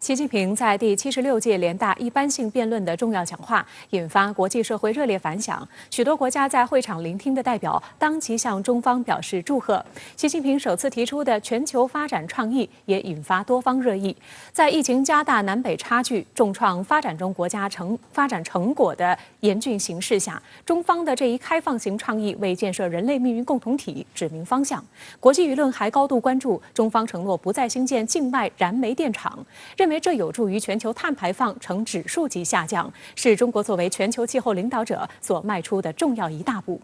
习近平在第76届联大一般性辩论的重要讲话，引发国际社会热烈反响。许多国家在会场聆听的代表当即向中方表示祝贺。习近平首次提出的全球发展倡议也引发多方热议。在疫情加大南北差距、重创发展中国家发展成果的严峻形势下，中方的这一开放型倡议为建设人类命运共同体指明方向。国际舆论还高度关注中方承诺不再兴建境外燃煤电厂，认为这有助于全球碳排放呈指数级下降，是中国作为全球气候领导者所迈出的重要一大步。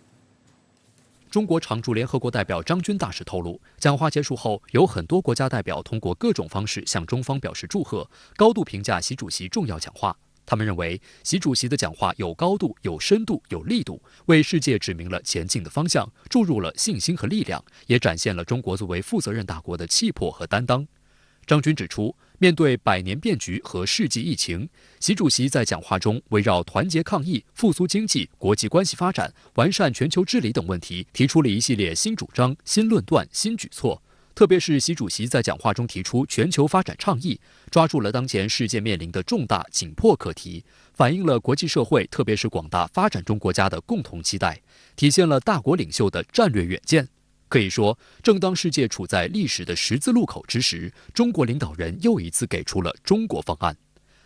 中国常驻联合国代表张军大使透露，讲话结束后，有很多国家代表通过各种方式向中方表示祝贺，高度评价习主席重要讲话。他们认为，习主席的讲话有高度、有深度、有力度，为世界指明了前进的方向，注入了信心和力量，也展现了中国作为负责任大国的气魄和担当。张军指出，面对百年变局和世纪疫情，习主席在讲话中围绕团结抗疫、复苏经济、国际关系发展、完善全球治理等问题，提出了一系列新主张、新论断、新举措。特别是习主席在讲话中提出全球发展倡议，抓住了当前世界面临的重大紧迫课题，反映了国际社会，特别是广大发展中国家的共同期待，体现了大国领袖的战略远见。可以说，正当世界处在历史的十字路口之时，中国领导人又一次给出了中国方案。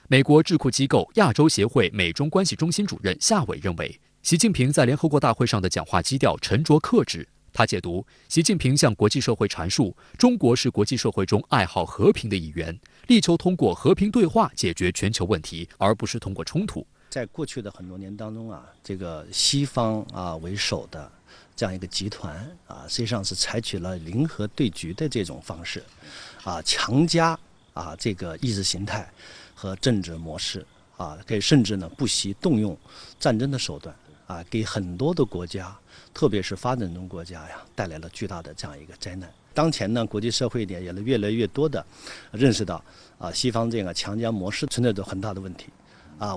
美国智库机构亚洲协会美中关系中心主任夏伟认为，习近平在联合国大会上的讲话基调沉着克制。他解读，习近平向国际社会阐述，中国是国际社会中爱好和平的一员，力求通过和平对话解决全球问题，而不是通过冲突。在过去的很多年当中这个西方为首的这样一个集团实际上是采取了零和对局的这种方式强加这个意识形态和政治模式可以甚至呢不惜动用战争的手段给很多的国家，特别是发展中国家带来了巨大的这样一个灾难。当前呢，国际社会也越来越多的认识到西方这个强加模式存在着很大的问题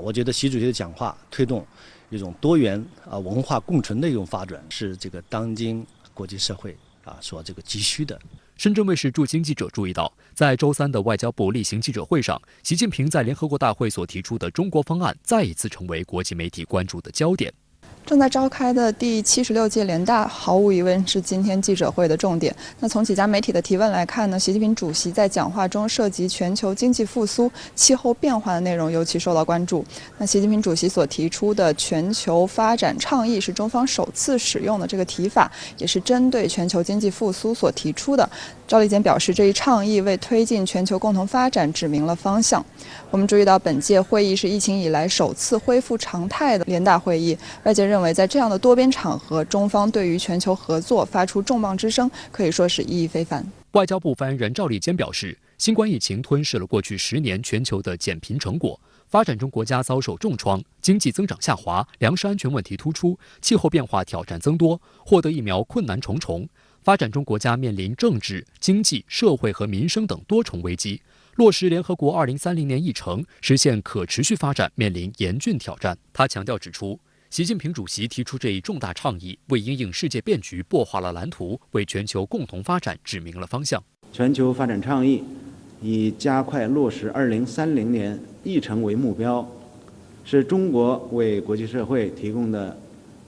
我觉得习主席的讲话推动一种多元文化共存的一种发展，是这个当今国际社会所这个急需的。深圳卫视驻京记者注意到，在周三的外交部例行记者会上，习近平在联合国大会所提出的中国方案再一次成为国际媒体关注的焦点。正在召开的第76届联大毫无疑问是今天记者会的重点。那从几家媒体的提问来看呢，习近平主席在讲话中涉及全球经济复苏、气候变化的内容尤其受到关注。那习近平主席所提出的全球发展倡议是中方首次使用的这个提法，也是针对全球经济复苏所提出的。赵立坚表示，这一倡议为推进全球共同发展指明了方向。我们注意到，本届会议是疫情以来首次恢复常态的联大会议，外界认为在这样的多边场合，中方对于全球合作发出重磅之声，可以说是意义非凡。外交部发言人赵立坚表示，新冠疫情吞噬了过去10年全球的减贫成果，发展中国家遭受重创，经济增长下滑，粮食安全问题突出，气候变化挑战增多，获得疫苗困难重重。发展中国家面临政治、经济、社会和民生等多重危机，落实联合国2030年议程，实现可持续发展面临严峻挑战。他强调指出，习近平主席提出这一重大倡议，为因应世界变局擘画了蓝图，为全球共同发展指明了方向。全球发展倡议以加快落实2030年议程为目标，是中国为国际社会提供的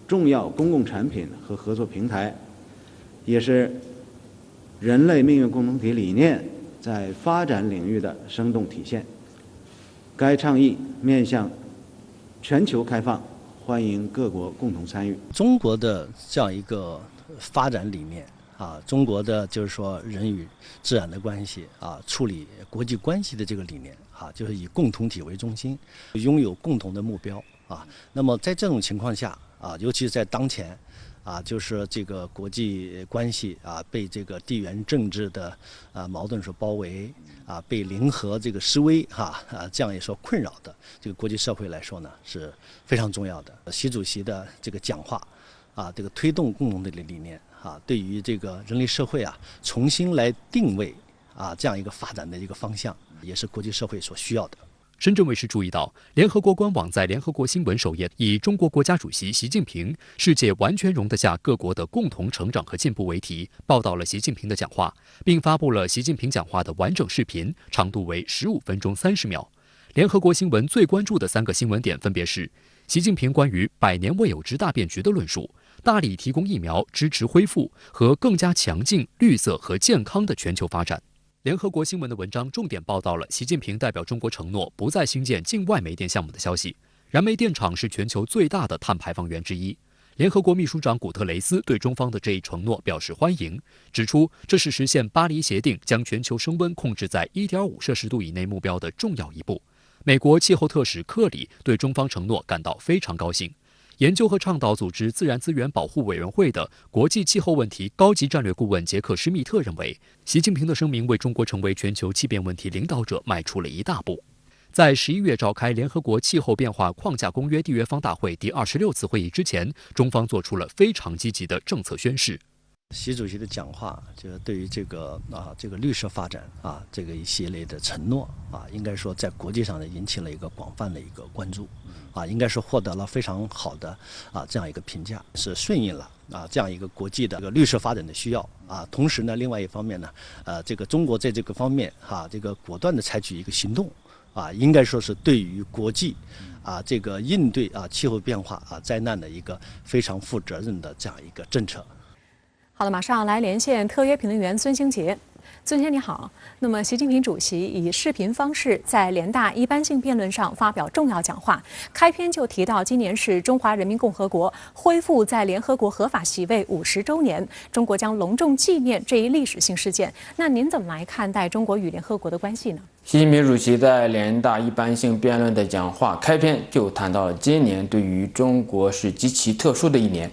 重要公共产品和合作平台，也是人类命运共同体理念在发展领域的生动体现。该倡议面向全球开放，欢迎各国共同参与。中国的这样一个发展理念中国的就是说人与自然的关系处理国际关系的这个理念就是以共同体为中心，拥有共同的目标那么在这种情况下尤其是在当前就是这个国际关系被这个地缘政治的矛盾所包围被零和这个示威这样也说困扰的这个国际社会来说呢，是非常重要的。习主席的这个讲话这个推动共同的理念对于这个人类社会重新来定位这样一个发展的一个方向，也是国际社会所需要的。深圳卫视注意到，联合国官网在联合国新闻首页以中国国家主席习近平“世界完全容得下各国的共同成长和进步”为题，报道了习近平的讲话，并发布了习近平讲话的完整视频，长度为15分钟30秒。联合国新闻最关注的3个新闻点分别是：习近平关于100年未有之大变局的论述，大力提供疫苗支持恢复和更加强劲、绿色和健康的全球发展。联合国新闻的文章重点报道了习近平代表中国承诺不再兴建境外煤电项目的消息。燃煤电厂是全球最大的碳排放源之一。联合国秘书长古特雷斯对中方的这一承诺表示欢迎，指出这是实现巴黎协定将全球升温控制在1.5摄氏度以内目标的重要一步。美国气候特使克里对中方承诺感到非常高兴。研究和倡导组织自然资源保护委员会的国际气候问题高级战略顾问杰克·施密特认为，习近平的声明为中国成为全球气变问题领导者迈出了一大步。在11月召开联合国气候变化框架公约缔约方大会第26次会议之前，中方做出了非常积极的政策宣示。习主席的讲话，就是对于这个绿色发展这个一系列的承诺应该说在国际上呢引起了一个广泛的一个关注应该是获得了非常好的这样一个评价，是顺应了这样一个国际的这个绿色发展的需要同时呢，另外一方面呢，这个中国在这个方面这个果断的采取一个行动应该说是对于国际这个应对气候变化灾难的一个非常负责任的这样一个政策。好的，马上来连线特约评论员孙兴杰。孙先你好，那么习近平主席以视频方式在联大一般性辩论上发表重要讲话，开篇就提到今年是中华人民共和国恢复在联合国合法席位50周年，中国将隆重纪念这一历史性事件。那您怎么来看待中国与联合国的关系呢？习近平主席在联大一般性辩论的讲话开篇就谈到了今年对于中国是极其特殊的一年。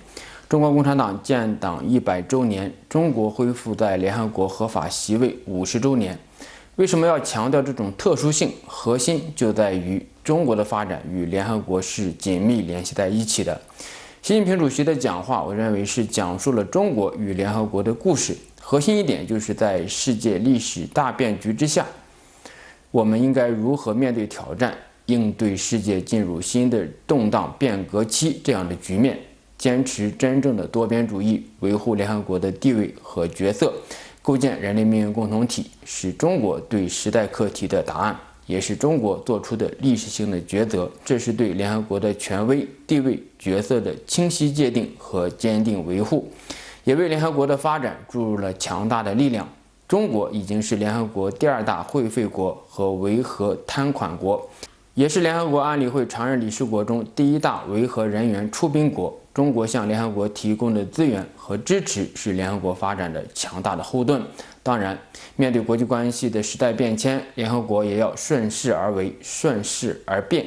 中国共产党建党100周年，中国恢复在联合国合法席位50周年。为什么要强调这种特殊性？核心就在于中国的发展与联合国是紧密联系在一起的。习近平主席的讲话，我认为是讲述了中国与联合国的故事。核心一点就是在世界历史大变局之下，我们应该如何面对挑战，应对世界进入新的动荡变革期这样的局面。坚持真正的多边主义，维护联合国的地位和角色，构建人类命运共同体，是中国对时代课题的答案，也是中国做出的历史性的抉择。这是对联合国的权威、地位、角色的清晰界定和坚定维护，也为联合国的发展注入了强大的力量。中国已经是联合国第2大会费国和维和摊款国，也是联合国安理会常任理事国中第1大维和人员出兵国。中国向联合国提供的资源和支持是联合国发展的强大的后盾。当然，面对国际关系的时代变迁，联合国也要顺势而为，顺势而变。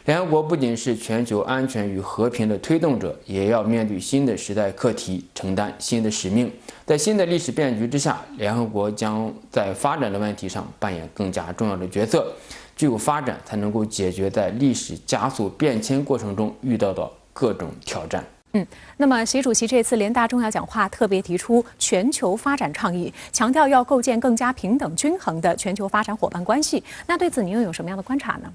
联合国不仅是全球安全与和平的推动者，也要面对新的时代课题，承担新的使命。在新的历史变局之下，联合国将在发展的问题上扮演更加重要的角色。只有发展，才能够解决在历史加速变迁过程中遇到的各种挑战。那么习主席这次联大重要讲话特别提出全球发展倡议，强调要构建更加平等均衡的全球发展伙伴关系。那对此您又有什么样的观察呢？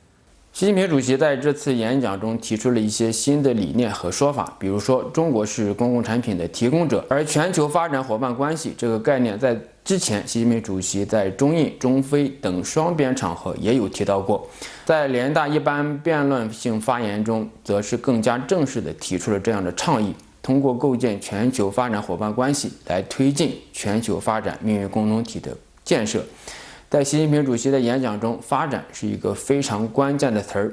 习近平主席在这次演讲中提出了一些新的理念和说法，比如说中国是公共产品的提供者，而全球发展伙伴关系这个概念在之前习近平主席在中印、中非等双边场合也有提到过。在联大一般辩论性发言中，则是更加正式地提出了这样的倡议，通过构建全球发展伙伴关系来推进全球发展命运共同体的建设。在习近平主席的演讲中，发展是一个非常关键的词儿。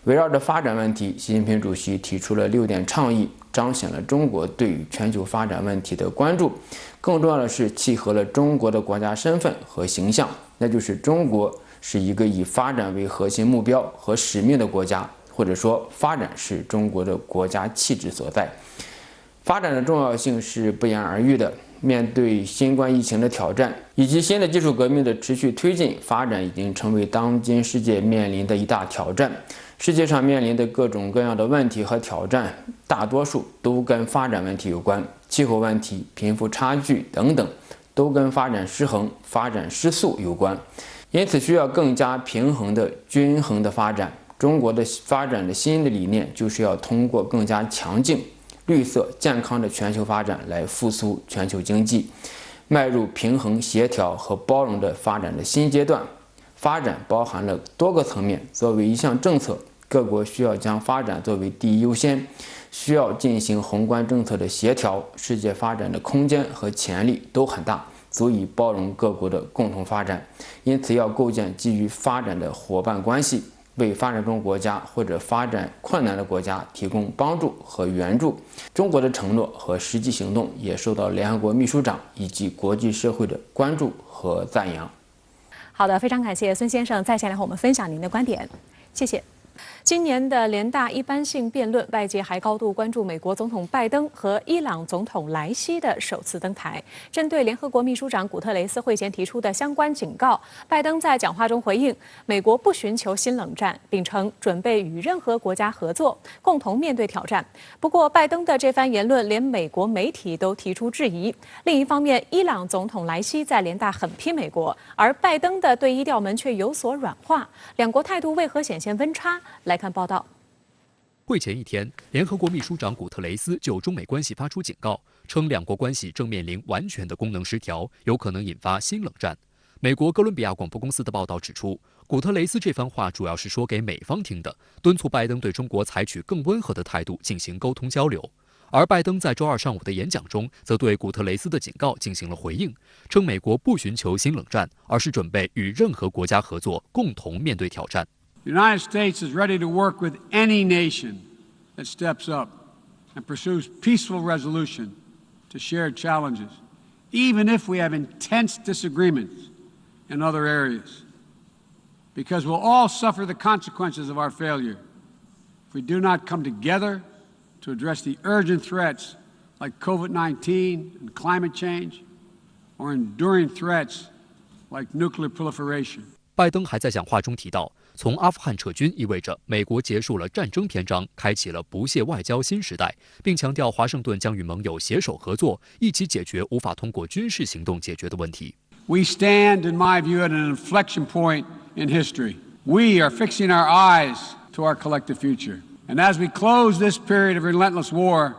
围绕着发展问题，习近平主席提出了6点倡议，彰显了中国对于全球发展问题的关注。更重要的是，契合了中国的国家身份和形象，那就是中国是一个以发展为核心目标和使命的国家，或者说，发展是中国的国家气质所在。发展的重要性是不言而喻的。面对新冠疫情的挑战以及新的技术革命的持续推进，发展已经成为当今世界面临的一大挑战。世界上面临的各种各样的问题和挑战，大多数都跟发展问题有关，气候问题、贫富差距等等，都跟发展失衡、发展失速有关。因此需要更加平衡的、均衡的发展。中国的发展的新的理念就是要通过更加强劲、绿色、健康的全球发展来复苏全球经济，迈入平衡、协调和包容的发展的新阶段。发展包含了多个层面，作为一项政策，各国需要将发展作为第一优先，需要进行宏观政策的协调。世界发展的空间和潜力都很大，足以包容各国的共同发展。因此，要构建基于发展的伙伴关系，为发展中国家或者发展困难的国家提供帮助和援助。中国的承诺和实际行动也受到联合国秘书长以及国际社会的关注和赞扬。好的，非常感谢孙先生在线来和我们分享您的观点，谢谢。今年的联大一般性辩论，外界还高度关注美国总统拜登和伊朗总统莱西的首次登台。针对联合国秘书长古特雷斯会前提出的相关警告，拜登在讲话中回应，美国不寻求新冷战，并称准备与任何国家合作，共同面对挑战。不过，拜登的这番言论连美国媒体都提出质疑。另一方面，伊朗总统莱西在联大狠批美国，而拜登的对伊调门却有所软化，两国态度为何显现温差？来看报道。会前一天，联合国秘书长古特雷斯就中美关系发出警告，称两国关系正面临完全的功能失调，有可能引发新冷战。美国哥伦比亚广播公司的报道指出，古特雷斯这番话主要是说给美方听的，敦促拜登对中国采取更温和的态度进行沟通交流。而拜登在周二上午的演讲中，则对古特雷斯的警告进行了回应，称美国不寻求新冷战，而是准备与任何国家合作，共同面对挑战。The United States is ready to work with any nation that steps up and pursues peaceful resolution to shared challenges, even if we have intense disagreements in other areas, because we'll all suffer the consequences of our failure if we do not come together to address the urgent threats like COVID-19 and climate change, or enduring threats like nuclear proliferation. 拜登还在讲话中提到，从阿富汗撤军意味着美国结束了战争篇章，开启了不懈外交新时代，并强调华盛顿将与盟友携手合作，一起解决无法通过军事行动解决的问题。We stand, in my view, at an inflection point in history. We are fixing our eyes to our collective future. And as we close this period of relentless war,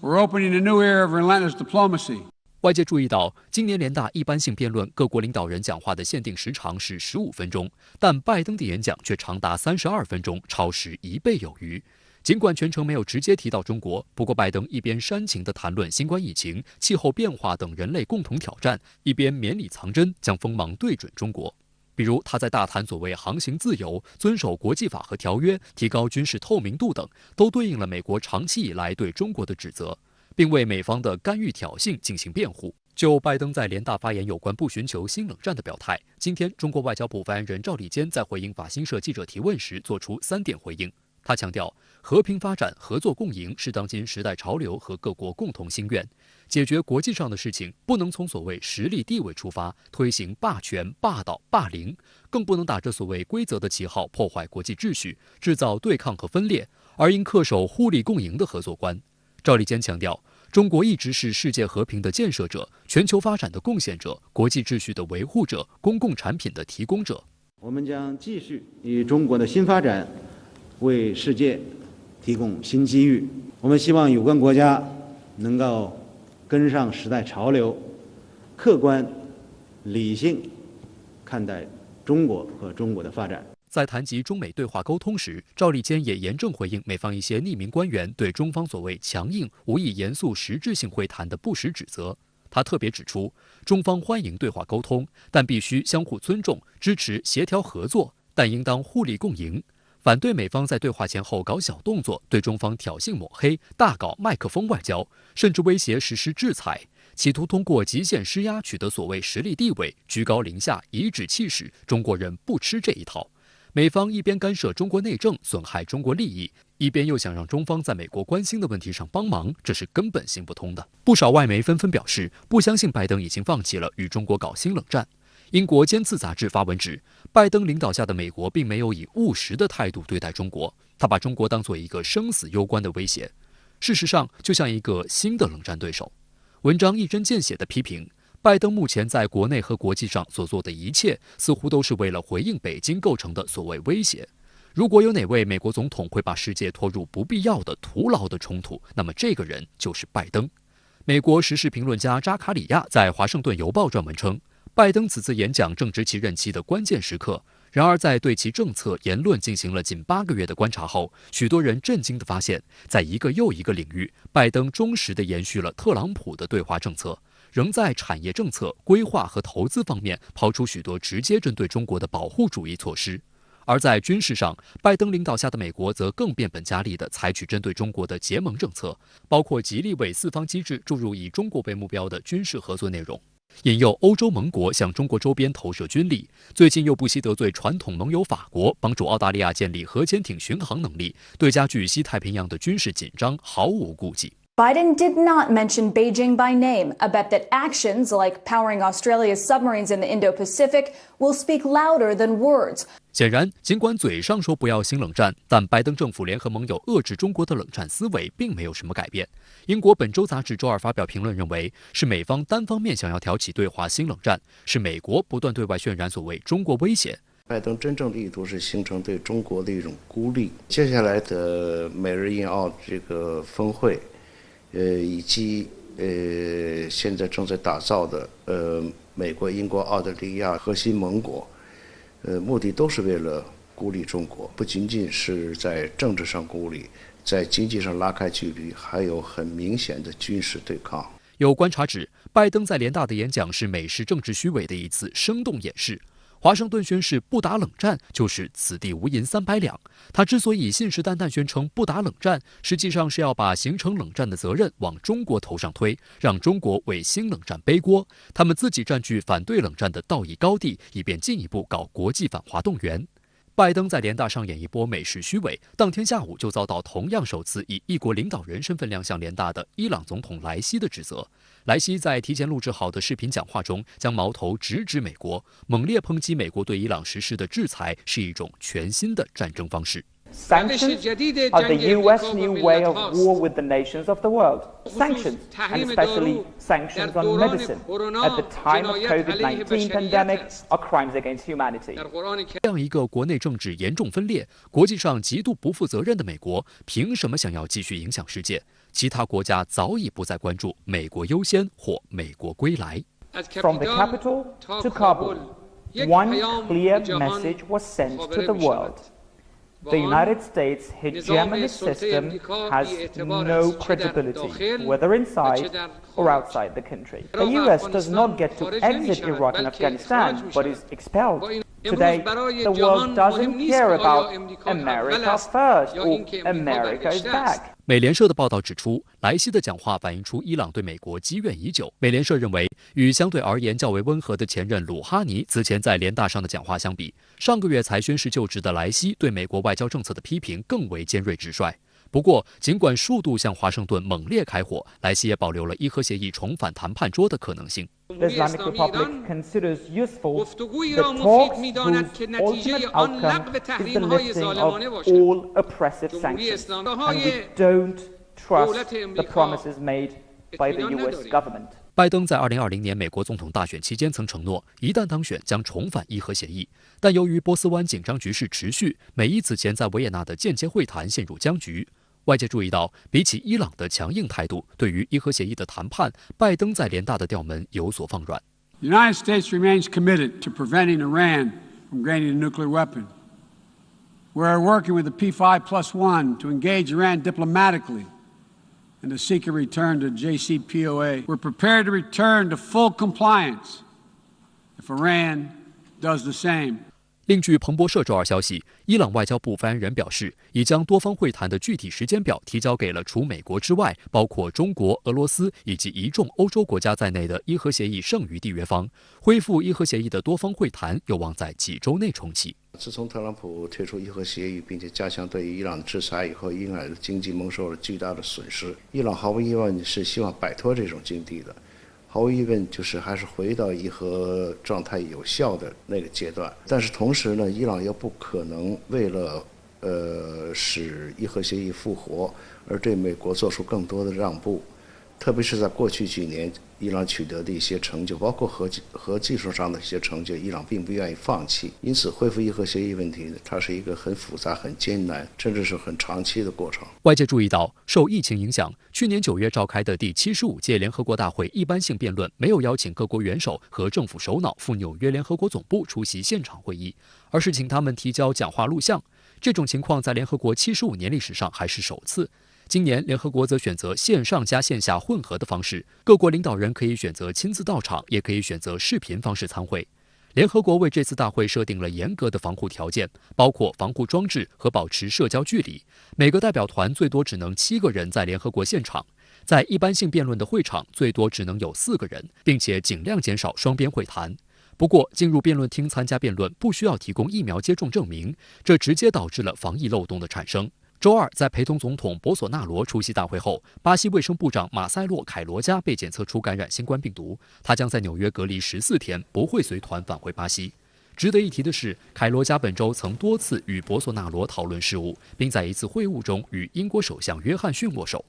we're opening a new era of relentless diplomacy. 外界注意到，今年联大一般性辩论各国领导人讲话的限定时长是15分钟，但拜登的演讲却长达32分钟，超时1倍有余。尽管全程没有直接提到中国，不过拜登一边煽情地谈论新冠疫情、气候变化等人类共同挑战，一边绵里藏针，将锋芒对准中国。比如他在大谈所谓航行自由、遵守国际法和条约、提高军事透明度等，都对应了美国长期以来对中国的指责，并为美方的干预挑衅进行辩护。就拜登在联大发言有关不寻求新冷战的表态，今天中国外交部发言人赵立坚在回应法新社记者提问时做出3点回应。他强调，和平发展、合作共赢是当今时代潮流和各国共同心愿。解决国际上的事情，不能从所谓实力地位出发，推行霸权、霸道、霸凌，更不能打着所谓规则的旗号破坏国际秩序，制造对抗和分裂，而应恪守互利共赢的合作观。赵立坚强调，中国一直是世界和平的建设者、全球发展的贡献者、国际秩序的维护者、公共产品的提供者。我们将继续以中国的新发展为世界提供新机遇。我们希望有关国家能够跟上时代潮流，客观理性看待中国和中国的发展。在谈及中美对话沟通时，赵立坚也严正回应美方一些匿名官员对中方所谓强硬、无意严肃实质性会谈的不实指责。他特别指出，中方欢迎对话沟通，但必须相互尊重，支持协调合作，但应当互利共赢。反对美方在对话前后搞小动作，对中方挑衅抹黑，大搞麦克风外交，甚至威胁实施制裁，企图通过极限施压取得所谓实力地位，居高临下，颐指气使。中国人不吃这一套。美方一边干涉中国内政，损害中国利益，一边又想让中方在美国关心的问题上帮忙，这是根本行不通的。不少外媒纷纷表示，不相信拜登已经放弃了与中国搞新冷战。英国《尖刺》杂志发文指，拜登领导下的美国并没有以务实的态度对待中国，他把中国当作一个生死攸关的威胁，事实上就像一个新的冷战对手。文章一针见血地批评，拜登目前在国内和国际上所做的一切，似乎都是为了回应北京构成的所谓威胁。如果有哪位美国总统会把世界拖入不必要的、徒劳的冲突，那么这个人就是拜登。美国时事评论家扎卡里亚在《华盛顿邮报》撰文称，拜登此次演讲正值其任期的关键时刻。然而，在对其政策言论进行了近8个月的观察后，许多人震惊地发现，在一个又一个领域，拜登忠实地延续了特朗普的对华政策，仍在产业政策、规划和投资方面抛出许多直接针对中国的保护主义措施。而在军事上，拜登领导下的美国则更变本加厉地采取针对中国的结盟政策，包括极力为四方机制注入以中国为目标的军事合作内容。引诱欧洲盟国向中国周边投射军力，最近又不惜得罪传统盟友法国，帮助澳大利亚建立核潜艇巡航能力，对加剧西太平洋的军事紧张毫无顾忌。Biden did not mention Beijing by name. I bet that actions like powering Australia's submarines in the Indo-Pacific will speak louder than words. 显然，尽管嘴上说不要新冷战，但拜登政府联合盟友遏制中国的冷战思维并没有什么改变。英国本周杂志周二发表评论认为，是美方单方面想要挑起对华新冷战，是美国不断对外渲染所谓中国威胁。拜登真正的意图是形成对中国的一种孤立。接下来的美日印澳这个峰会。以及现在正在打造的美国、英国、澳大利亚核心盟国，目的都是为了孤立中国，不仅仅是在政治上孤立，在经济上拉开距离，还有很明显的军事对抗。有观察指，拜登在联大的演讲是美式政治虚伪的一次生动演示。华盛顿宣誓不打冷战，就是此地无银300两。他之所以信誓旦旦宣称不打冷战，实际上是要把形成冷战的责任往中国头上推，让中国为新冷战背锅，他们自己占据反对冷战的道义高地，以便进一步搞国际反华动员。拜登在联大上演一波美式虚伪，当天下午就遭到同样首次以一国领导人身份亮相联大的伊朗总统莱西的指责。莱西在提前录制好的视频讲话中，将矛头直指美国，猛烈抨击美国对伊朗实施的制裁是一种全新的战争方式。Sanctions are the US new way of war with the nations of the world. Sanctions, and especially sanctions on medicine, at the time of COVID-19 pandemic, are crimes against humanity. 这样一个国内政治严重分裂、国际上极度不负责任的美国，凭什么想要继续影响世界？其他国家早已不再关注美国优先或美国归来。From the capital to Kabul, one clear message was sent to the world.The United States hegemonist system has no credibility, whether inside or outside the country. The US does not get to exit Iraq and Afghanistan, but is expelled. Today, the world doesn't care about America first or America is back. 美联社的报道指出，莱西的讲话反映出伊朗对美国积怨已久。美联社认为，与相对而言较为温和的前任鲁哈尼此前在联大上的讲话相比，上个月才宣誓就职的莱西对美国外交政策的批评更为尖锐直率。不过，尽管数度向华盛顿猛烈开火，莱西也保留了伊核协议重返谈判桌的可能性。The Islamic Republic considers useful the talks whose ultimate outcome is the lifting of all oppressive sanctions, and we don't trust the promises made by the US government. 拜登在2020年美国总统大选期间曾承诺，一旦当选将重返伊核协议，但由于波斯湾紧张局势持续，美伊此前在维也纳的间接会谈陷入僵局。外界注意到，比起伊朗的强硬态度，对于伊核协议的谈判，拜登在联大的调门有所放软。The United States remains committed to preventing Iran from gaining a nuclear weapon. We're working with the P5+1 to engage Iran diplomatically and to seek a return to JCPOA. We're prepared to return to full compliance if Iran does the same.另据彭博社周二消息，伊朗外交部发言人表示，已将多方会谈的具体时间表提交给了除美国之外，包括中国、俄罗斯以及一众欧洲国家在内的伊核协议剩余缔约方。恢复伊核协议的多方会谈有望在几周内重启。自从特朗普退出伊核协议，并且加强对伊朗的制裁以后，伊朗的经济蒙受了巨大的损失。伊朗毫无疑问是希望摆脱这种境地的。毫无疑问，就是还是回到伊核状态有效的那个阶段。但是同时呢，伊朗又不可能为了使伊核协议复活而对美国做出更多的让步。特别是在过去几年，伊朗取得的一些成就，包括核技术上的一些成就，伊朗并不愿意放弃。因此，恢复伊核协议问题，它是一个很复杂、很艰难，甚至是很长期的过程。外界注意到，受疫情影响，去年9月召开的第75届联合国大会一般性辩论没有邀请各国元首和政府首脑赴纽约联合国总部出席现场会议，而是请他们提交讲话录像。这种情况在联合国75年历史上还是首次。今年，联合国则选择线上加线下混合的方式，各国领导人可以选择亲自到场，也可以选择视频方式参会。联合国为这次大会设定了严格的防护条件，包括防护装置和保持社交距离。每个代表团最多只能7个人在联合国现场，在一般性辩论的会场最多只能有4个人，并且尽量减少双边会谈。不过，进入辩论厅参加辩论不需要提供疫苗接种证明，这直接导致了防疫漏洞的产生。周二，在陪同总统博索纳罗出席大会后，巴西卫生部长马塞洛·凯罗加被检测出感染新冠病毒，他将在纽约隔离14天，不会随团返回巴西。值得一提的是，凯罗加本周曾多次与博索纳罗讨论事务，并在一次会晤中与英国首相约翰逊握手。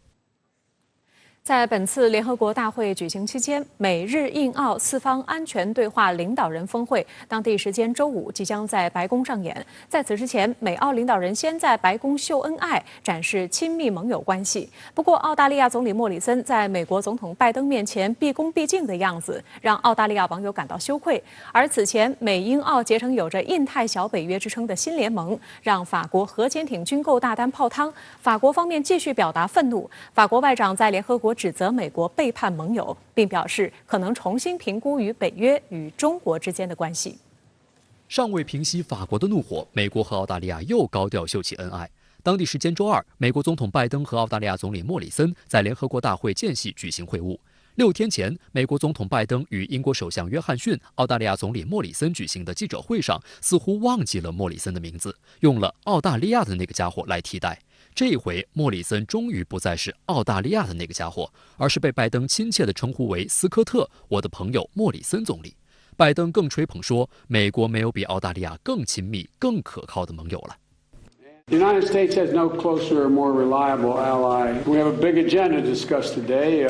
在本次联合国大会举行期间，美日印澳4方安全对话领导人峰会当地时间周五即将在白宫上演。在此之前，美澳领导人先在白宫秀恩爱，展示亲密盟友关系。不过，澳大利亚总理莫里森在美国总统拜登面前毕恭毕敬的样子，让澳大利亚网友感到羞愧。而此前，美英澳结成有着印太小北约之称的新联盟，让法国核潜艇军购大单泡汤。法国方面继续表达愤怒，法国外长在联合国指责美国背叛盟友，并表示可能重新评估与北约与中国之间的关系。尚未平息法国的怒火，美国和澳大利亚又高调秀起恩爱。当地时间周二，美国总统拜登和澳大利亚总理莫里森在联合国大会间隙举行会晤。6天前，美国总统拜登与英国首相约翰逊、澳大利亚总理莫里森举行的记者会上，似乎忘记了莫里森的名字，用了澳大利亚的那个家伙来替代。这一回，莫里森终于不再是澳大利亚的那个家伙，而是被拜登亲切地称呼为斯科特，我的朋友莫里森总理。拜登更吹捧说，美国没有比澳大利亚更亲密、更可靠的盟友了。The United States has no closer or more reliable ally. We have a big agenda to discuss today,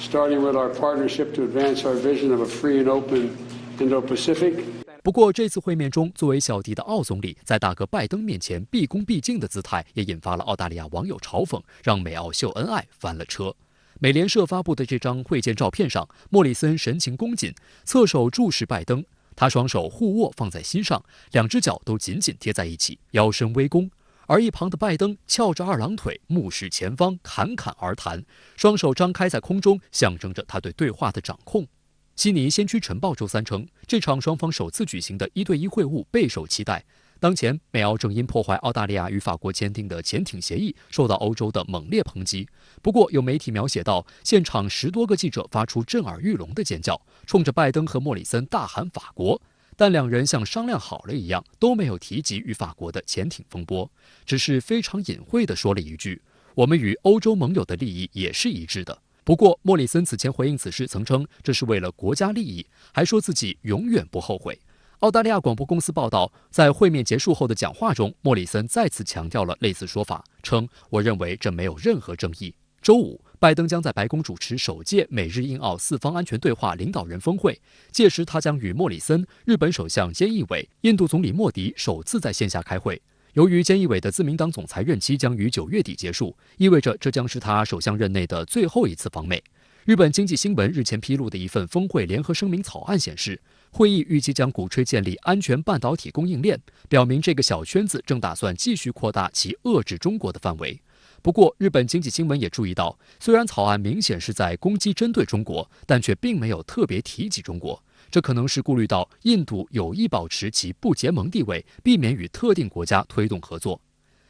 starting with our partnership to advance our vision of a free and open Indo-Pacific. 不过，这次会面中，作为小弟的澳总理在大哥拜登面前毕恭毕敬的姿态，也引发了澳大利亚网友嘲讽，让美澳秀恩爱翻了车。美联社发布的这张会见照片上，莫里森神情恭谨，侧手注视拜登，他双手互握放在心上，2只脚都紧紧贴在一起，腰身微弓。而一旁的拜登翘着2郎腿，目视前方，侃侃而谈，双手张开在空中，象征着他对对话的掌控。悉尼先驱晨报周3称，这场双方首次举行的1对1会晤备受期待。当前，美澳正因破坏澳大利亚与法国签订的潜艇协议，受到欧洲的猛烈抨击。不过，有媒体描写到，现场10多个记者发出震耳欲聋的尖叫，冲着拜登和莫里森大喊法国。但2人像商量好了一样，都没有提及与法国的潜艇风波，只是非常隐晦地说了一句：“我们与欧洲盟友的利益也是一致的。”不过，莫里森此前回应此事曾称这是为了国家利益，还说自己永远不后悔。澳大利亚广播公司报道，在会面结束后的讲话中，莫里森再次强调了类似说法，称：“我认为这没有任何争议。”周五，拜登将在白宫主持首届美日印澳4方安全对话领导人峰会，届时他将与莫里森、日本首相菅义伟、印度总理莫迪首次在线下开会。由于菅义伟的自民党总裁任期将于9月底结束，意味着这将是他首相任内的最后一次访美。日本经济新闻日前披露的一份峰会联合声明草案显示，会议预计将鼓吹建立安全半导体供应链，表明这个小圈子正打算继续扩大其遏制中国的范围。不过，日本经济新闻也注意到，虽然草案明显是在攻击针对中国，但却并没有特别提及中国。这可能是顾虑到印度有意保持其不结盟地位，避免与特定国家推动合作。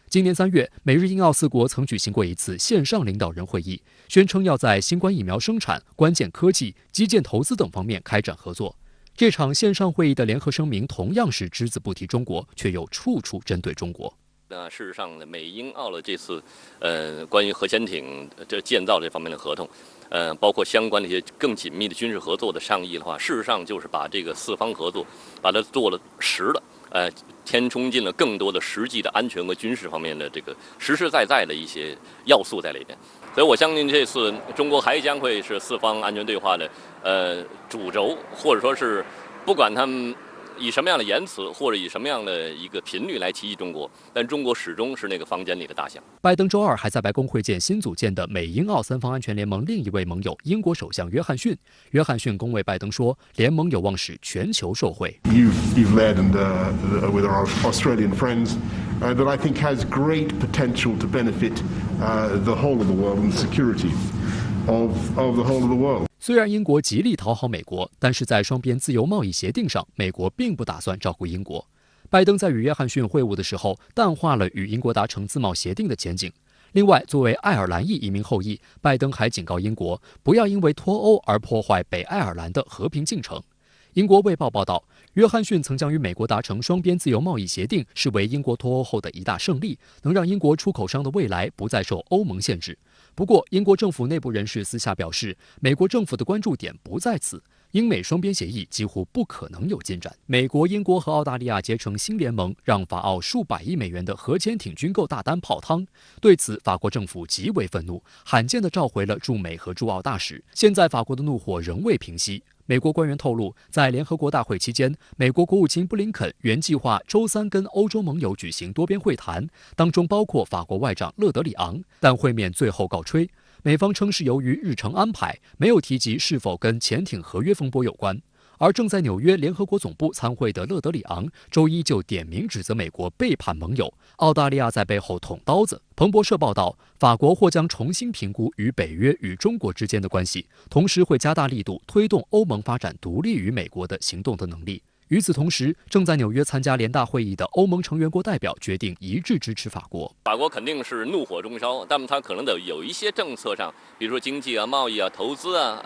今年3月，美日印澳4国曾举行过一次线上领导人会议，宣称要在新冠疫苗生产、关键科技、基建投资等方面开展合作。这场线上会议的联合声明同样是只字不提中国，却又处处针对中国。那事实上呢，美英澳的这次关于核潜艇这建造这方面的合同，包括相关的一些更紧密的军事合作的商议的话，事实上就是把这个4方合作把它做了实了。填充进了更多的实际的安全和军事方面的这个实实在在的一些要素在里边。所以我相信这次中国还将会是四方安全对话的主轴，或者说是不管他们以什么样的言辞或者以什么样的一个频率来提及中国，但中国始终是那个房间里的大象。拜登周二还在白宫会见新组建的美英澳三方安全联盟另一位盟友英国首相约翰逊。约翰逊恭维拜登说，联盟有望使全球受惠。You've led and with our Australian friends that I think has great potential to benefit the whole of the world and security of the whole of the world. 虽然英国极力讨好美国，但是在双边自由贸易协定上，美国并不打算照顾英国。拜登在与约翰逊会晤的时候，淡化了与英国达成自贸协定的前景。另外，作为爱尔兰裔移民后裔，拜登还警告英国不要因为脱欧而破坏北爱尔兰的和平进程。英国卫报报道，约翰逊曾将与美国达成双边自由贸易协定视为英国脱欧后的一大胜利，能让英国出口商的未来不再受欧盟限制。不过，英国政府内部人士私下表示，美国政府的关注点不在此，英美双边协议几乎不可能有进展。美国、英国和澳大利亚结成新联盟，让法澳数百亿美元的核潜艇军购大单泡汤。对此，法国政府极为愤怒，罕见地召回了驻美和驻澳大使。现在，法国的怒火仍未平息。美国官员透露，在联合国大会期间，美国国务卿布林肯原计划周三跟欧洲盟友举行多边会谈，当中包括法国外长勒德里昂，但会面最后告吹。美方称是由于日程安排，没有提及是否跟潜艇合约风波有关。而正在纽约联合国总部参会的勒德里昂周一就点名指责美国背叛盟友，澳大利亚在背后捅刀子。彭博社报道，法国或将重新评估与北约与中国之间的关系，同时会加大力度推动欧盟发展独立于美国的行动的能力。与此同时，正在纽约参加联大会议的欧盟成员国代表决定一致支持法国。法国肯定是怒火中烧，但它可能有一些政策上，比如说经济啊、贸易啊、投资啊，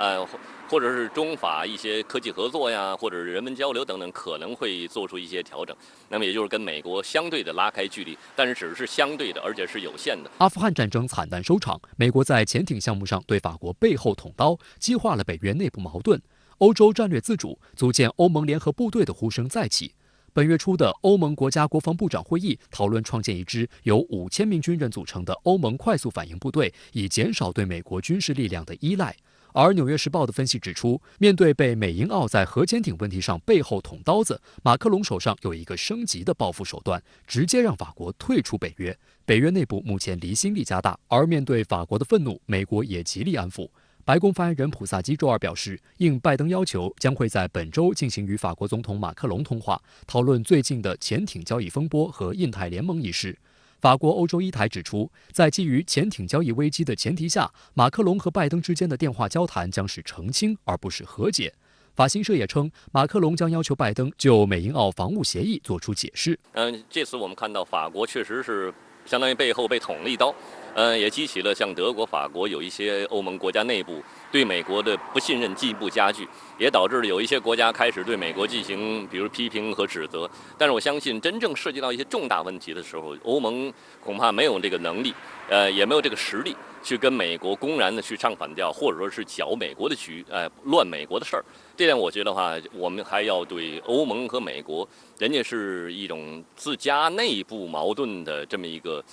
或者是中法一些科技合作呀，或者是人文交流等等，可能会做出一些调整。那么也就是跟美国相对的拉开距离，但是只是相对的，而且是有限的。阿富汗战争惨淡收场，美国在潜艇项目上对法国背后捅刀，激化了北约内部矛盾。欧洲战略自主、组建欧盟联合部队的呼声再起。本月初的欧盟国家国防部长会议讨论创建一支由5000名军人组成的欧盟快速反应部队，以减少对美国军事力量的依赖。而《纽约时报》的分析指出，面对被美英澳在核潜艇问题上背后捅刀子，马克龙手上有一个升级的报复手段，直接让法国退出北约。北约内部目前离心力加大，而面对法国的愤怒，美国也极力安抚。白宫发言人普萨基周二表示，应拜登要求，将会在本周进行与法国总统马克龙通话，讨论最近的潜艇交易风波和印太联盟一事。法国欧洲一台指出，在基于潜艇交易危机的前提下，马克龙和拜登之间的电话交谈将是澄清，而不是和解。法新社也称，马克龙将要求拜登就美英澳防务协议做出解释。这次我们看到法国确实是相当于背后被捅了一刀。也激起了像德国、法国有一些欧盟国家内部对美国的不信任进一步加剧，也导致了有一些国家开始对美国进行比如批评和指责。但是我相信，真正涉及到一些重大问题的时候，欧盟恐怕没有这个能力，也没有这个实力去跟美国公然的去唱反调，或者说是搅美国的局，乱美国的事儿。这点我觉得话，我们还要对欧盟和美国，人家是一种自家内部矛盾的这么一个。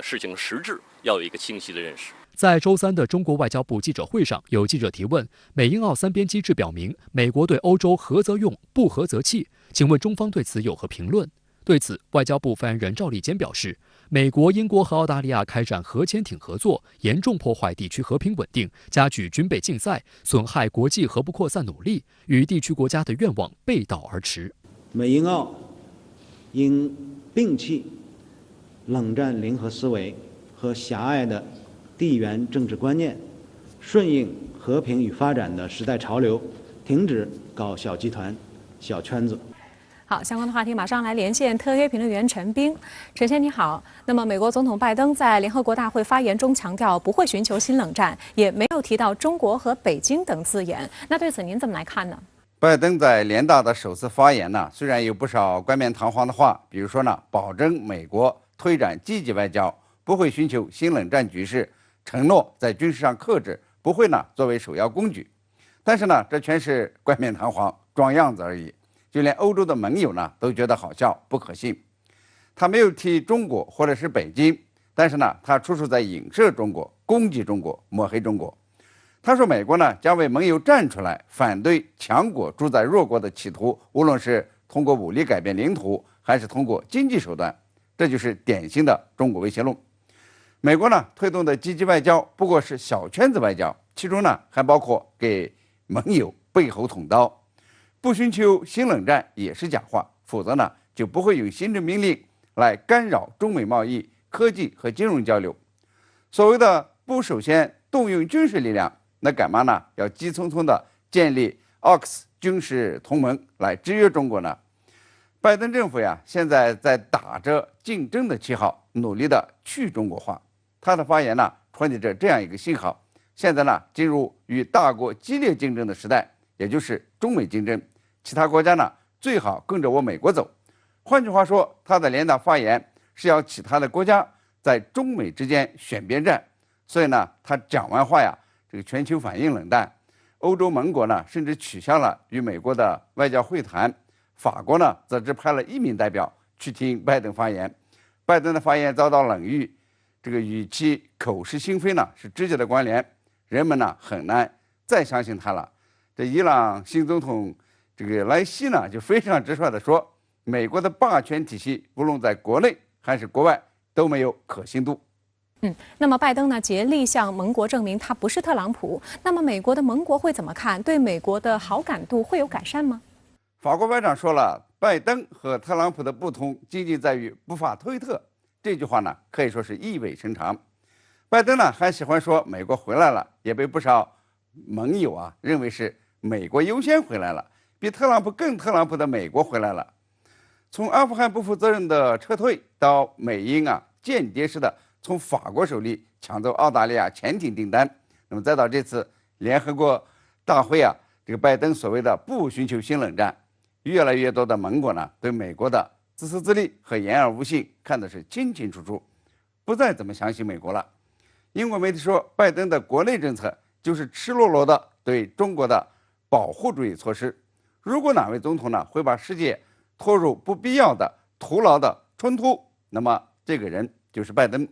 事情实质要有一个清晰的认识。在周三的中国外交部记者会上，有记者提问：美英澳三边机制表明，美国对欧洲合则用，不合则弃，请问中方对此有何评论？对此，外交部发言人赵立坚表示，美国、英国和澳大利亚开展核潜艇合作，严重破坏地区和平稳定，加剧军备竞赛，损害国际核不扩散努力，与地区国家的愿望背道而驰。美英澳应摒弃冷战零和思维和狭隘的地缘政治观念，顺应和平与发展的时代潮流，停止搞小集团、小圈子。好，相关的话题马上来连线特约评论员陈斌。陈先你好。那么，美国总统拜登在联合国大会发言中强调不会寻求新冷战，也没有提到中国和北京等字眼。那对此您怎么来看呢？拜登在联大的首次发言呢，虽然有不少冠冕堂皇的话，比如说呢，保证美国推展积极外交，不会寻求新冷战局势，承诺在军事上克制，不会呢作为首要工具。但是呢，这全是冠冕堂皇、装样子而已。就连欧洲的盟友呢都觉得好笑不可信。他没有提中国或者是北京，但是呢，他处处在影射中国、攻击中国、抹黑中国。他说，美国呢将为盟友站出来，反对强国主宰弱国的企图，无论是通过武力改变领土，还是通过经济手段，这就是典型的中国威胁论。美国呢推动的积极外交不过是小圈子外交，其中呢还包括给盟友背后捅刀，不寻求新冷战也是假话，否则呢就不会用行政命令来干扰中美贸易、科技和金融交流。所谓的不首先动用军事力量，那干嘛呢？要急匆匆的建立 AUKUS 军事同盟来制约中国呢？拜登政府呀，现在在打着竞争的旗号，努力的去中国化。他的发言呢，传递着这样一个信号：现在呢，进入与大国激烈竞争的时代，也就是中美竞争。其他国家呢，最好跟着我美国走。换句话说，他的联大发言是要其他的国家在中美之间选边站。所以呢，他讲完话呀，这个全球反应冷淡，欧洲盟国呢甚至取消了与美国的外交会谈，法国呢则只派了1名代表去听拜登发言。拜登的发言遭到冷遇，这个与其口是心非呢是直接的关联，人们呢很难再相信他了。这伊朗新总统这个莱西呢就非常直率地说，美国的霸权体系无论在国内还是国外都没有可信度。那么拜登呢竭力向盟国证明他不是特朗普，那么美国的盟国会怎么看？对美国的好感度会有改善吗？法国外长说了，拜登和特朗普的不同仅仅在于不发推特，这句话呢可以说是意味深长。拜登呢还喜欢说美国回来了，也被不少盟友啊认为是美国优先回来了，比特朗普更特朗普的美国回来了。从阿富汗不负责任的撤退到美英啊间谍式的从法国手里抢走澳大利亚潜艇订单，那么再到这次联合国大会啊，这个拜登所谓的不寻求新冷战，越来越多的盟国呢对美国的自私自利和言而无信看的是清清楚楚，不再怎么相信美国了。英国媒体说，拜登的国内政策就是赤裸裸的对中国的保护主义措施。如果哪位总统呢会把世界拖入不必要的徒劳的冲突，那么这个人就是拜登。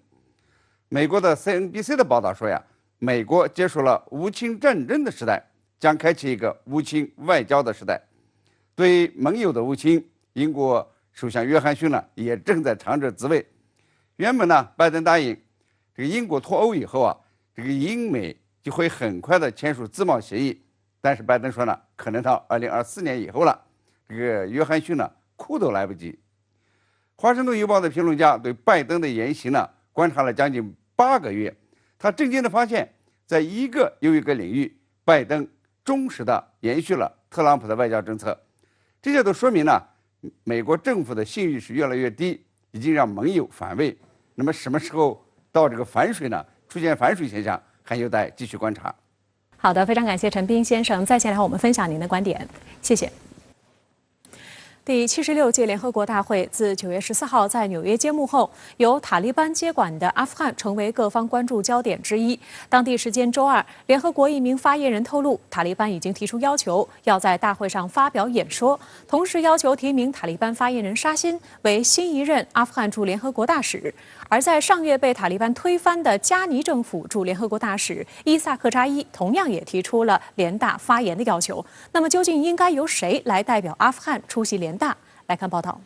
美国的 CNBC 的报道说呀，美国结束了无情战争的时代，将开启一个无情外交的时代。对盟友的无情，英国首相约翰逊呢也正在尝着滋味。原本呢，拜登答应这个英国脱欧以后啊，这个英美就会很快的签署自贸协议，但是拜登说呢，可能到2024年以后了。这个约翰逊呢哭都来不及。华盛顿邮报的评论家对拜登的言行呢观察了将近8个月，他震惊地发现，在一个又一个领域，拜登忠实地延续了特朗普的外交政策。这些都说明呢，美国政府的信誉是越来越低，已经让盟友反胃。那么什么时候到这个反水呢？出现反水现象，还有待继续观察。好的，非常感谢陈斌先生再前来和我们分享您的观点，谢谢。第76届联合国大会自9月14号在纽约揭幕后，由塔利班接管的阿富汗成为各方关注焦点之一。当地时间周二，联合国一名发言人透露，塔利班已经提出要求，要在大会上发表演说，同时要求提名塔利班发言人沙欣为新一任阿富汗驻联合国大使。而在上月被塔利班推翻的加尼政府驻联合国大使伊萨克扎伊同样也提出了联大发言的要求。那么究竟应该由谁来代表阿富汗出席联大？来看报道。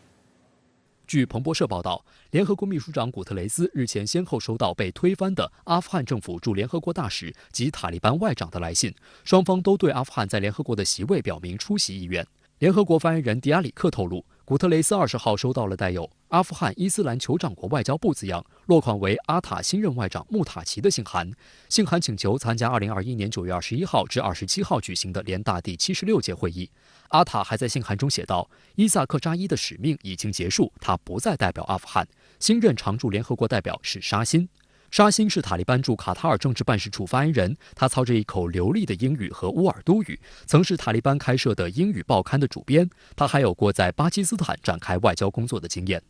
据彭博社报道，联合国秘书长古特雷斯日前先后收到被推翻的阿富汗政府驻联合国大使及塔利班外长的来信，双方都对阿富汗在联合国的席位表明出席意愿。联合国发言人迪亚里克透露，古特雷斯20号收到了带有阿富汗伊斯兰酋长国外交部字样，落款为阿塔新任外长穆塔奇的信函。信函请求参加2021年9月21号至27号举行的联大第76届会议。阿塔还在信函中写道，伊萨克扎伊的使命已经结束，他不再代表阿富汗。新任常驻联合国代表是沙欣。沙欣是塔利班驻卡塔尔政治办事处发言人，他操着一口流利的英语和乌尔都语，曾是塔利班开设的英语报刊的主编。他还有过在巴基斯坦展开外交工作的经验。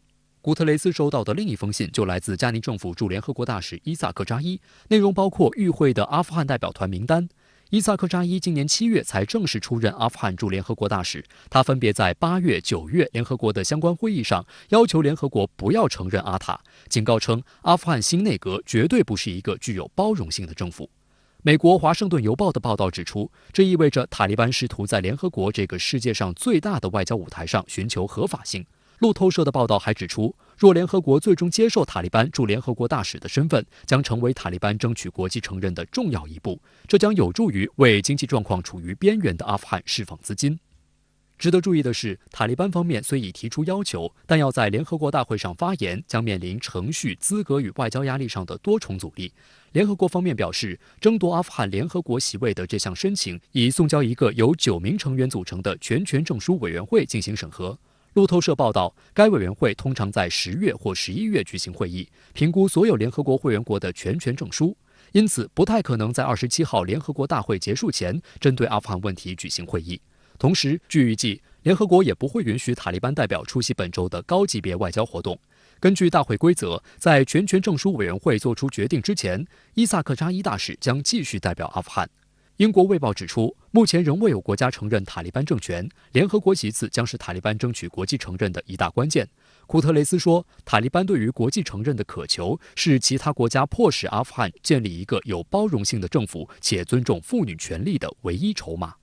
古特雷斯收到的另一封信就来自加尼政府驻联合国大使伊萨克扎伊，内容包括与会的阿富汗代表团名单。伊萨克扎伊今年7月才正式出任阿富汗驻联合国大使，他分别在8月、9月联合国的相关会议上要求联合国不要承认阿塔，警告称阿富汗新内阁绝对不是一个具有包容性的政府。美国《华盛顿邮报》的报道指出，这意味着塔利班试图在联合国这个世界上最大的外交舞台上寻求合法性。路透社的报道还指出，若联合国最终接受塔利班驻联合国大使的身份，将成为塔利班争取国际承认的重要一步，这将有助于为经济状况处于边缘的阿富汗释放资金。值得注意的是，塔利班方面虽已提出要求，但要在联合国大会上发言，将面临程序、资格与外交压力上的多重阻力。联合国方面表示，争夺阿富汗联合国席位的这项申请已送交一个由9名成员组成的全权证书委员会进行审核。路透社报道，该委员会通常在10月或11月举行会议，评估所有联合国会员国的全权证书，因此不太可能在27号联合国大会结束前针对阿富汗问题举行会议。同时，据预计，联合国也不会允许塔利班代表出席本周的高级别外交活动。根据大会规则，在全权证书委员会作出决定之前，伊萨克扎伊大使将继续代表阿富汗。英国《卫报》指出，目前仍未有国家承认塔利班政权，联合国席次将是塔利班争取国际承认的一大关键。库特雷斯说，塔利班对于国际承认的渴求是其他国家迫使阿富汗建立一个有包容性的政府且尊重妇女权利的唯一筹码。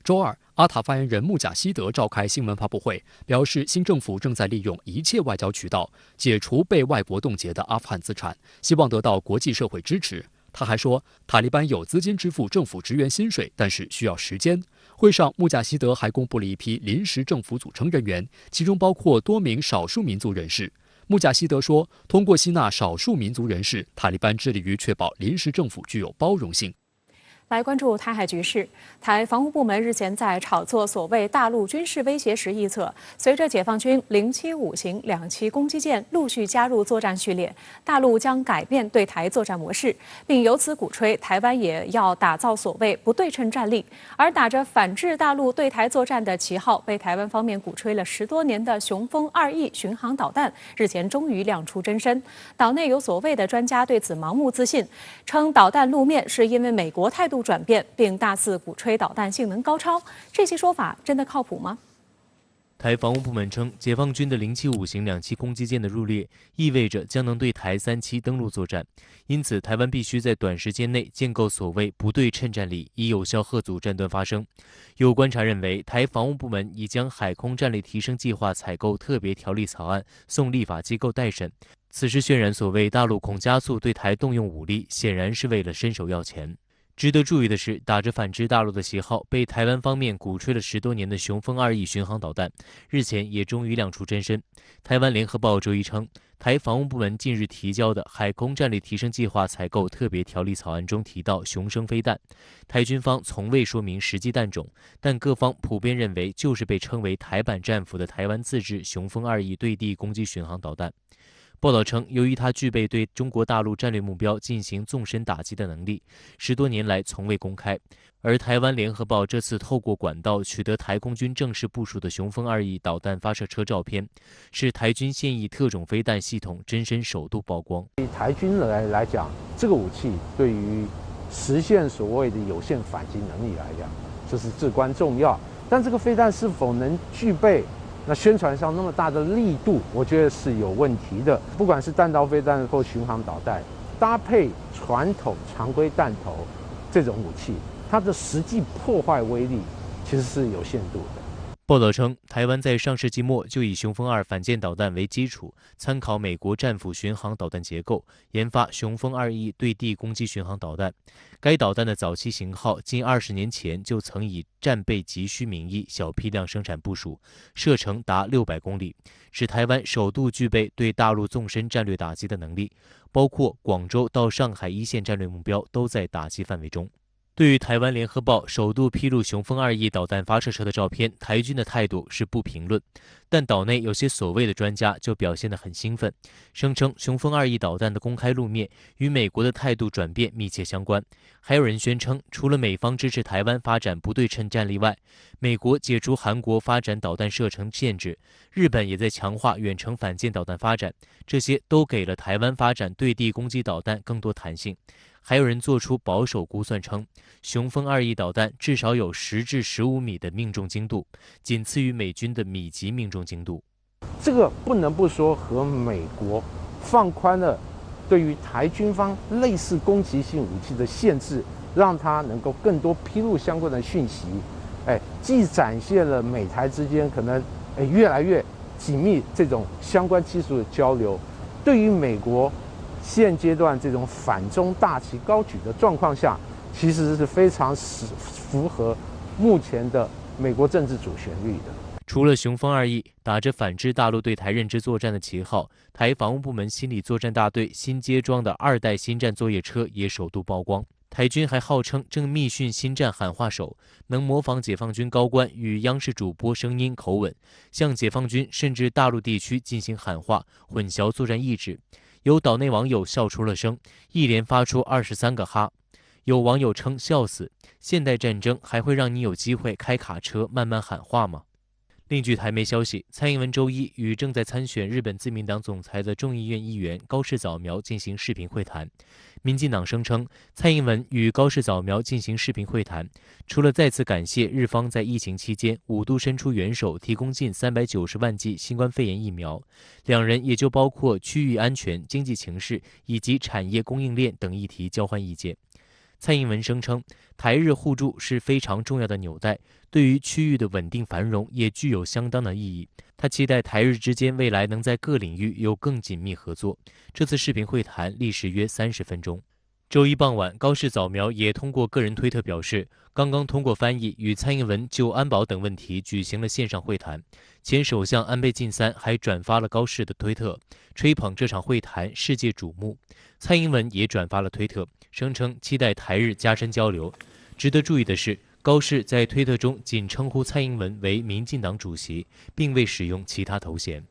周二，阿塔发言人穆贾希德召开新闻发布会，表示新政府正在利用一切外交渠道解除被外国冻结的阿富汗资产，希望得到国际社会支持。他还说，塔利班有资金支付政府职员薪水，但是需要时间。会上，穆贾希德还公布了一批临时政府组成人员，其中包括多名少数民族人士。穆贾希德说，通过吸纳少数民族人士，塔利班致力于确保临时政府具有包容性。来关注台海局势。台防务部门日前在炒作所谓大陆军事威胁时臆测，随着解放军075型2栖攻击舰陆续加入作战序列，大陆将改变对台作战模式，并由此鼓吹台湾也要打造所谓不对称战力。而打着反制大陆对台作战的旗号，被台湾方面鼓吹了10多年的雄风2E巡航导弹，日前终于亮出真身。岛内有所谓的专家对此盲目自信，称导弹露面是因为美国态度转变，并大肆鼓吹导弹性能高超，这些说法真的靠谱吗？台防务部门称，解放军的075型2栖攻击舰的入列，意味着将能对台3栖登陆作战，因此台湾必须在短时间内建构所谓不对称战力，以有效吓阻战端发生。有观察认为，台防务部门已将海空战力提升计划采购特别条例草案送立法机构待审，此时渲染所谓大陆恐加速对台动用武力，显然是为了伸手要钱。值得注意的是，打着反制大陆的旗号，被台湾方面鼓吹了10多年的雄风2E巡航导弹，日前也终于亮出真身。台湾联合报周一称，台防务部门近日提交的海空战力提升计划采购特别条例草案中提到雄升飞弹，台军方从未说明实际弹种，但各方普遍认为就是被称为台版战斧的台湾自制雄风2E对地攻击巡航导弹。报道称，由于它具备对中国大陆战略目标进行纵深打击的能力，10多年来从未公开。而台湾联合报这次透过管道取得台空军正式部署的雄风2E导弹发射车照片，是台军现役特种飞弹系统真身首度曝光。对台军来讲，这个武器对于实现所谓的有限反击能力来讲，这是至关重要。但这个飞弹是否能具备那宣传上那么大的力度，我觉得是有问题的。不管是弹道飞弹或巡航导弹，搭配传统常规弹头这种武器，它的实际破坏威力其实是有限度的。报道称，台湾在上世纪末就以雄风2反舰导弹为基础，参考美国战斧巡航导弹结构，研发雄风2E对地攻击巡航导弹。该导弹的早期型号近20年前就曾以战备急需名义小批量生产部署，射程达600公里，使台湾首度具备对大陆纵深战略打击的能力，包括广州到上海一线战略目标都在打击范围中。对于台湾联合报首度披露雄风2E导弹发射车的照片，台军的态度是不评论。但岛内有些所谓的专家就表现得很兴奋，声称雄风2E导弹的公开露面与美国的态度转变密切相关。还有人宣称，除了美方支持台湾发展不对称战力外，美国解除韩国发展导弹射程限制，日本也在强化远程反舰导弹发展，这些都给了台湾发展对地攻击导弹更多弹性。还有人做出保守估算称，雄风2E导弹至少有10至15米的命中精度，仅次于美军的米级命中精度。这个不能不说和美国放宽了对于台军方类似攻击性武器的限制，让它能够更多披露相关的讯息，既展现了美台之间可能越来越紧密这种相关技术的交流，对于美国现阶段这种反中大旗高举的状况下，其实是非常符合目前的美国政治主旋律的。除了雄风2E打着反制大陆对台认知作战的旗号，台防务部门心理作战大队新接装的2代新战作业车也首度曝光。台军还号称正密训新战喊话手，能模仿解放军高官与央视主播声音口吻，向解放军甚至大陆地区进行喊话，混淆作战意志。有岛内网友笑出了声，一连发出23个哈。有网友称笑死，现代战争还会让你有机会开卡车慢慢喊话吗？另据台媒消息，蔡英文周一与正在参选日本自民党总裁的众议院议员高市早苗进行视频会谈。民进党声称，蔡英文与高市早苗进行视频会谈，除了再次感谢日方在疫情期间5度伸出援手，提供近390万剂新冠肺炎疫苗，两人也就包括区域安全、经济情势以及产业供应链等议题交换意见。蔡英文声称，台日互助是非常重要的纽带，对于区域的稳定繁荣也具有相当的意义。他期待台日之间未来能在各领域有更紧密合作。这次视频会谈历时约30分钟。周一傍晚，高市早苗也通过个人推特表示，刚刚通过翻译与蔡英文就安保等问题举行了线上会谈。前首相安倍晋三还转发了高市的推特，吹捧这场会谈世界瞩目。蔡英文也转发了推特，声称期待台日加深交流。值得注意的是，高市在推特中仅称呼蔡英文为民进党主席，并未使用其他头衔。